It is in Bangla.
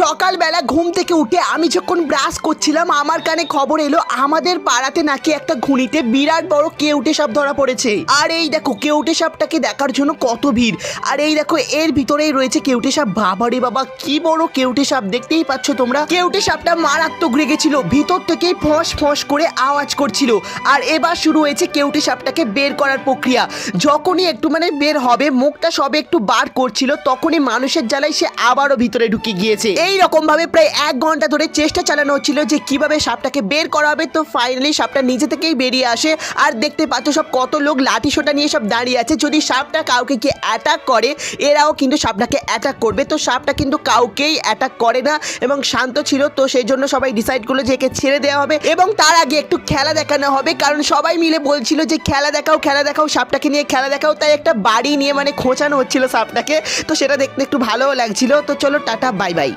সকালবেলা ঘুম থেকে উঠে আমি যখন ব্রাশ করছিলাম আমার কানে খবর এলো আমাদের পাড়াতে নাকি একটা ঘুনিতে বিরাট বড় কেউটে সাপ ধরা পড়েছে। আর এই দেখো কেউটে সাপটাকে দেখার জন্য কত ভিড়। আর এই দেখো এর ভিতরেই রয়েছে কেউটে সাপ। বাবারে বাবা কি বড় কেউটে সাপ, দেখতেই পাচ্ছ তোমরা। কেউটে সাপটা মারাত্মক রেগেছিল, ভিতর থেকেই ফস ফস করে আওয়াজ করছিল। আর এবার শুরু হয়েছে কেউটে সাপটাকে বের করার প্রক্রিয়া। যখনই একটু বের হবে, মুখটা সবে একটু বার করছিল, তখনই মানুষের জ্বালায় সে আবারও ভিতরে ঢুকে গিয়েছে। এই রকম ভাবে প্রায় 1 ঘন্টা ধরে চেষ্টা চালানো হচ্ছিল যে কিভাবে সাপটাকে বের করা হবে। তো ফাইনালি সাপটা নিজে থেকেই বেরিয়ে আসে। আর দেখতে পাচ্ছ সব কত লোক লাঠি সোটা নিয়ে সব দাঁড়িয়ে আছে। যদি সাপটা কাউকে কি অ্যাটাক করে, এরাও কিন্তু সাপটাকে অ্যাটাক করবে। তো সাপটা কিন্তু কাউকেই অ্যাটাক করে না এবং শান্ত ছিল। তো সেই জন্য সবাই ডিসাইড করলো যে একে ছেড়ে দেওয়া হবে এবং তার আগে একটু খেলা দেখানো হবে, কারণ সবাই মিলে বলছিল যে খেলা দেখাও সাপটাকে নিয়ে খেলা দেখাও। তাই একটা বাড়ি নিয়ে খোঁচানো হচ্ছিল সাপটাকে। তো সেটা দেখতে একটু ভালোও লাগছিল। তো চলো টাটা বাই বাই।